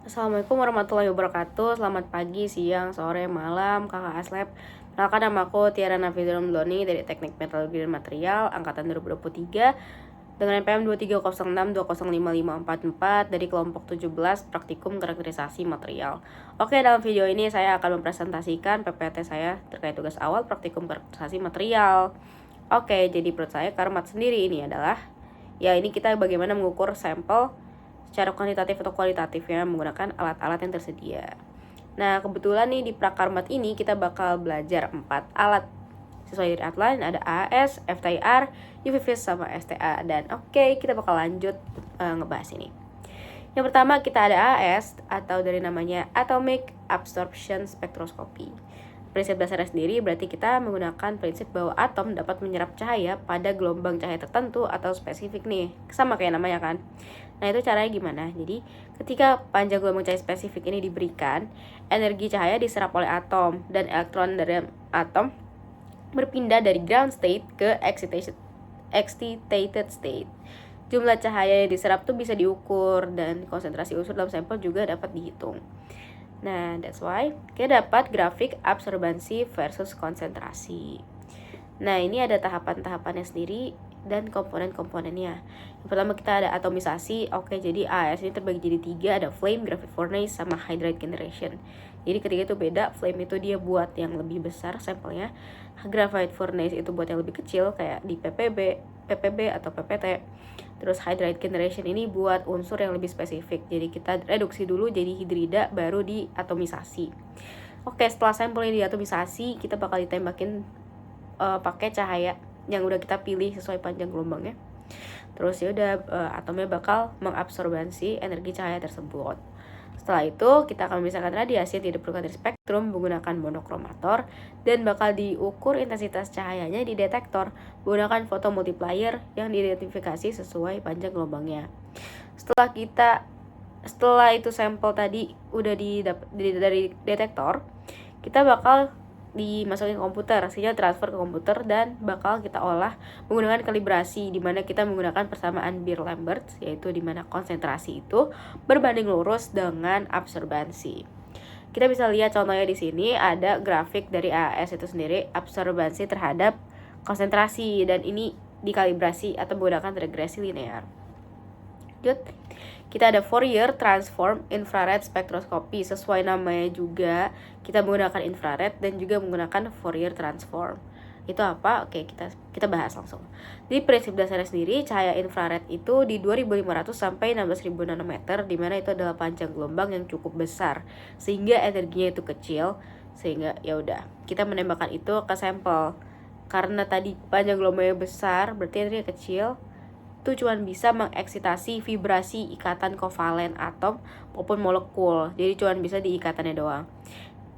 Assalamualaikum warahmatullahi wabarakatuh. Selamat pagi, siang, sore, malam, kakak Aslep. Perkenalkan, nama aku Tiara Nafidul Mdloni dari Teknik Metalurgi dan Material Angkatan 2023 dengan NPM 2306205544 dari kelompok 17 Praktikum Karakterisasi Material. Oke, dalam video ini saya akan mempresentasikan PPT saya terkait tugas awal Praktikum Karakterisasi Material. Oke, jadi menurut saya karmat sendiri ini adalah ini kita bagaimana mengukur sampel secara kuantitatif atau kualitatif ya menggunakan alat-alat yang tersedia. Nah, kebetulan nih di Prakarmat ini kita bakal belajar 4 alat sesuai dari outline, ada AS, FTIR, UV-Vis sama STA. Dan oke, kita bakal lanjut ngebahas ini. Yang pertama kita ada AS atau dari namanya Atomic Absorption Spectroscopy. Prinsip dasarnya sendiri berarti kita menggunakan prinsip bahwa atom dapat menyerap cahaya pada gelombang cahaya tertentu atau spesifik nih. Sama kayak namanya kan. Nah, itu caranya gimana? Jadi, ketika panjang gelombang cahaya spesifik ini diberikan, energi cahaya diserap oleh atom dan elektron dari atom berpindah dari ground state ke excitated state. Jumlah cahaya yang diserap tuh bisa diukur dan konsentrasi unsur dalam sampel juga dapat dihitung. Nah, that's why kita dapat grafik absorbansi versus konsentrasi. Nah, ini ada tahapan-tahapannya sendiri dan komponen-komponennya. Yang pertama kita ada atomisasi. Oke, jadi AS ini terbagi jadi 3, ada flame, graphite furnace, sama hydride generation. Jadi ketiga itu beda. Flame itu dia buat yang lebih besar sampelnya. Graphite furnace itu buat yang lebih kecil kayak di PPB atau PPT. Terus hydride generation ini buat unsur yang lebih spesifik. Jadi kita reduksi dulu jadi hidrida baru diatomisasi. Oke, setelah sampelnya diatomisasi, kita bakal ditembakin pakai cahaya yang udah kita pilih sesuai panjang gelombangnya. Terus ya udah atomnya bakal mengabsorbansi energi cahaya tersebut. Setelah itu kita akan memisahkan radiasi yang tidak perlukan dari spektrum menggunakan monokromator dan bakal diukur intensitas cahayanya di detektor menggunakan fotomultiplier yang diidentifikasi sesuai panjang gelombangnya. Setelah itu sampel tadi udah dari detektor, kita bakal dimasukin ke komputer, sinyal transfer ke komputer dan bakal kita olah menggunakan kalibrasi di mana kita menggunakan persamaan Beer-Lambert, yaitu di mana konsentrasi itu berbanding lurus dengan absorbansi. Kita bisa lihat contohnya di sini ada grafik dari AS itu sendiri, absorbansi terhadap konsentrasi, dan ini dikalibrasi atau menggunakan regresi linear. Lanjut, kita ada Fourier Transform Infrared Spectroscopy. Sesuai namanya juga, kita menggunakan infrared dan juga menggunakan Fourier Transform. Itu apa? Oke, kita bahas langsung. Di prinsip dasarnya sendiri, cahaya infrared itu di 2500 sampai 16000 nanometer, di mana itu adalah panjang gelombang yang cukup besar sehingga energinya itu kecil, sehingga ya udah, kita menembakkan itu ke sampel. Karena tadi panjang gelombangnya besar, berarti energinya kecil, itu cuma bisa mengeksitasi vibrasi ikatan kovalen atom maupun molekul. Jadi cuma bisa di ikatannya doang,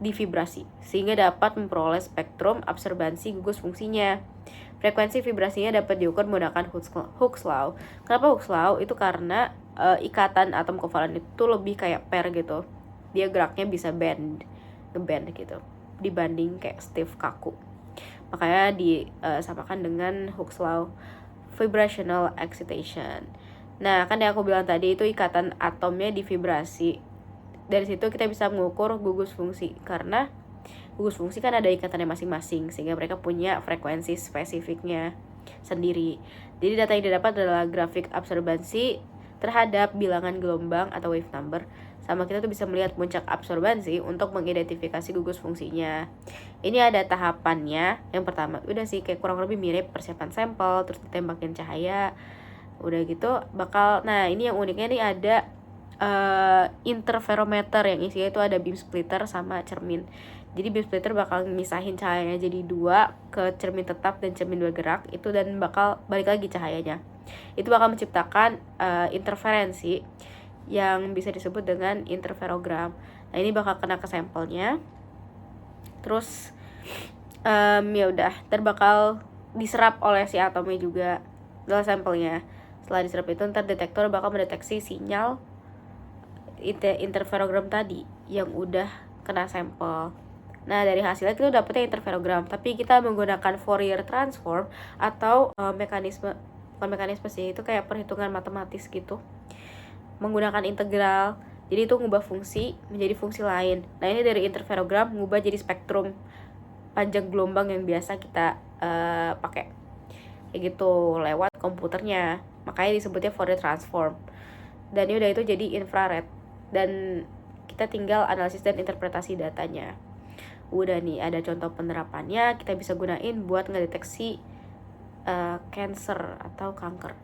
di vibrasi, sehingga dapat memperoleh spektrum absorbansi gugus fungsinya. Frekuensi vibrasinya dapat diukur menggunakan Hooke's Law. Kenapa Hooke's Law? Itu karena ikatan atom kovalen itu lebih kayak pair gitu. Dia geraknya bisa ngeband gitu, dibanding kayak stiff kaku. Makanya disamakan dengan Hooke's Law vibrational excitation. Nah, kan yang aku bilang tadi itu ikatan atomnya di vibrasi. Dari situ kita bisa mengukur gugus fungsi, karena gugus fungsi kan ada ikatannya masing-masing sehingga mereka punya frekuensi spesifiknya sendiri. Jadi data yang didapat adalah grafik absorbansi terhadap bilangan gelombang atau wave number, sama kita tuh bisa melihat puncak absorbansi untuk mengidentifikasi gugus fungsinya. Ini ada tahapannya. Yang pertama udah sih kayak kurang lebih mirip persiapan sampel, terus ditembakin cahaya, udah gitu bakal. Nah, ini yang uniknya nih ada interferometer yang isinya itu ada beam splitter sama cermin. Jadi beam splitter bakal misahin cahayanya jadi dua ke cermin tetap dan cermin bergerak itu, dan bakal balik lagi cahayanya. Itu bakal menciptakan interferensi yang bisa disebut dengan interferogram. Nah, ini bakal kena ke sampelnya. Terus ya udah, bakal diserap oleh si atomnya juga dalam sampelnya. Setelah diserap itu, ntar detektor bakal mendeteksi sinyal interferogram tadi yang udah kena sampel. Nah, dari hasilnya kita dapetnya interferogram, tapi kita menggunakan Fourier transform atau bukan mekanisme sih, itu kayak perhitungan matematis gitu, menggunakan integral Jadi itu ngubah fungsi menjadi fungsi lain. Nah ini dari interferogram ngubah jadi spektrum panjang gelombang yang biasa kita pakai kayak gitu lewat komputernya, makanya disebutnya Fourier transform. Dan udah itu jadi infrared dan kita tinggal analisis dan interpretasi datanya. Udah nih ada contoh penerapannya, kita bisa gunain buat ngedeteksi cancer atau kanker.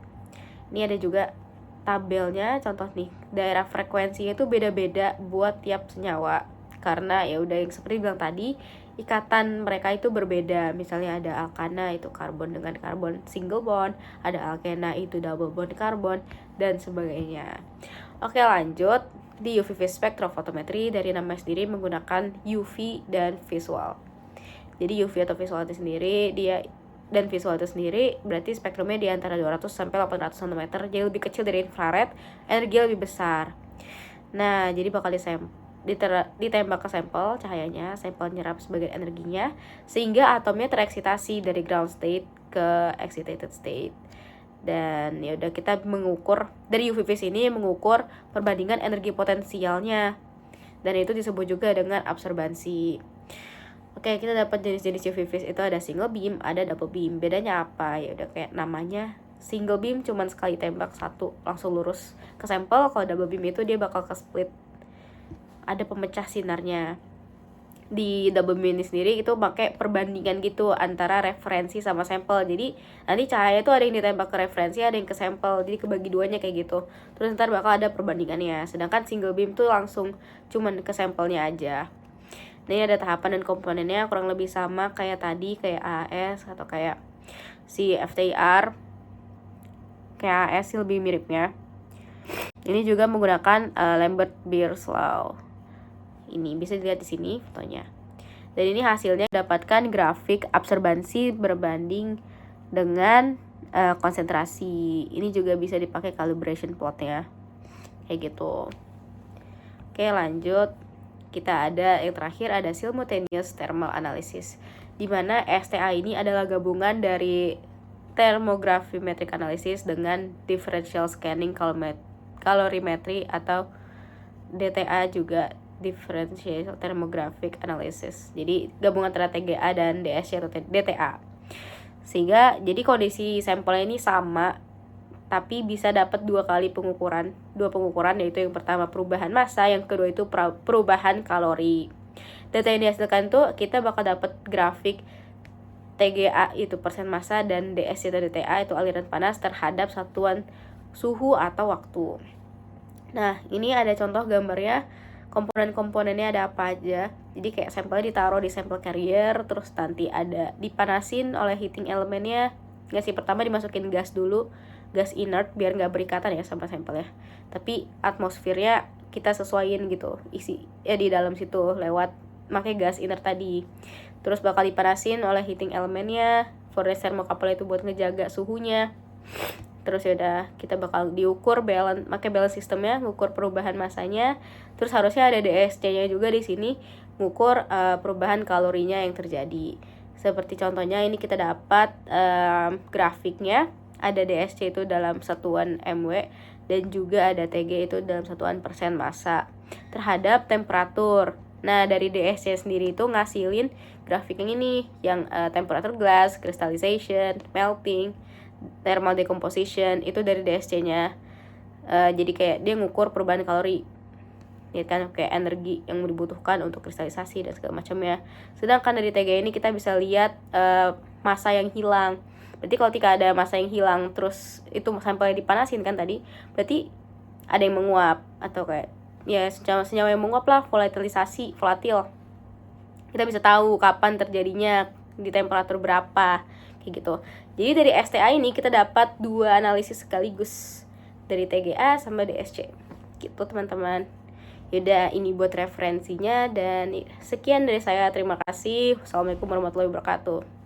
Ini ada juga tabelnya, contoh nih daerah frekuensinya itu beda-beda buat tiap senyawa, karena ya udah yang seperti bilang tadi, ikatan mereka itu berbeda. Misalnya ada alkana itu karbon dengan karbon single bond, ada alkena itu double bond karbon, dan sebagainya. Oke lanjut, di UV spektrofotometri dari nama sendiri menggunakan UV dan visual. Jadi UV atau visual itu sendiri dan visual itu sendiri berarti spektrumnya di antara 200 sampai 800 cm, jadi lebih kecil dari infrared, energi lebih besar. Nah, jadi bakal ditembak ke sampel cahayanya, sampel nyerap sebagian energinya sehingga atomnya tereksitasi dari ground state ke excited state. Dan ya udah kita mengukur dari UV vis ini, mengukur perbandingan energi potensialnya. Dan itu disebut juga dengan absorbansi. Oke, kita dapat jenis-jenis UV vis itu ada single beam, ada double beam. Bedanya apa? Ya udah kayak namanya, single beam cuman sekali tembak satu langsung lurus ke sampel. Kalau double beam itu dia bakal ke split, ada pemecah sinarnya. Di double beam ini sendiri itu pakai perbandingan gitu antara referensi sama sampel. Jadi nanti cahaya itu ada yang ditembak ke referensi, ada yang ke sampel, jadi kebagi duanya kayak gitu. Terus ntar bakal ada perbandingannya. Sedangkan single beam tuh langsung cuman ke sampelnya aja. Nah ini ada tahapan dan komponennya kurang lebih sama kayak tadi, kayak AAS atau kayak si FTIR. Kayak AAS sih lebih miripnya. Ini juga menggunakan Lambert-Beers law. Ini bisa dilihat di sini fotonya. Dan ini hasilnya dapatkan grafik absorbansi berbanding dengan konsentrasi. Ini juga bisa dipakai calibration plotnya. Kayak gitu. Oke, lanjut. Kita ada yang terakhir, ada simultaneous thermal analysis, di mana STA ini adalah gabungan dari thermographimetric analysis dengan differential scanning calorimetry atau DTA juga differential thermographic analysis. Jadi gabungan antara TGA dan DSC atau DTA. Sehingga jadi kondisi sampelnya ini sama, tapi bisa dapat dua pengukuran, yaitu yang pertama perubahan massa, yang kedua itu perubahan kalori. Data yang dihasilkan tuh kita bakal dapat grafik TGA itu persen massa dan DSC atau DTA itu aliran panas terhadap satuan suhu atau waktu. Nah, ini ada contoh gambarnya, komponen-komponennya ada apa aja. Jadi kayak sampelnya ditaruh di sampel carrier, terus nanti ada dipanasin oleh heating elemennya. Gas pertama dimasukin gas dulu, gas inert biar nggak berikatan ya sama sampelnya. Tapi atmosfernya kita sesuaiin gitu, isi ya di dalam situ lewat pakai gas inert tadi. Terus bakal dipanasin oleh heating elemennya, furnace thermocouple itu buat ngejaga suhunya. Terus ya udah kita bakal diukur pakai balance sistemnya, ngukur perubahan masanya. Terus harusnya ada DSC-nya juga di sini, ngukur perubahan kalorinya yang terjadi. Seperti contohnya ini kita dapat grafiknya, ada DSC itu dalam satuan MW dan juga ada TG itu dalam satuan persen massa terhadap temperatur. Nah dari DSC sendiri itu ngasilin grafik yang ini, yang temperature glass, crystallization, melting, thermal decomposition itu dari DSC-nya. Jadi kayak dia ngukur perubahan kalori, ya kan, kayak energi yang dibutuhkan untuk kristalisasi dan segala macamnya. Sedangkan dari TG ini kita bisa lihat massa yang hilang. Berarti kalau ketika ada massa yang hilang terus itu sampelnya dipanasin kan tadi, berarti ada yang menguap atau kayak ya senyawa yang menguap lah, volatil. Kita bisa tahu kapan terjadinya, di temperatur berapa, kayak gitu. Jadi dari STA ini kita dapat dua analisis sekaligus, dari TGA sama DSC. Gitu teman-teman. Yaudah, ini buat referensinya dan sekian dari saya. Terima kasih. Wassalamualaikum warahmatullahi wabarakatuh.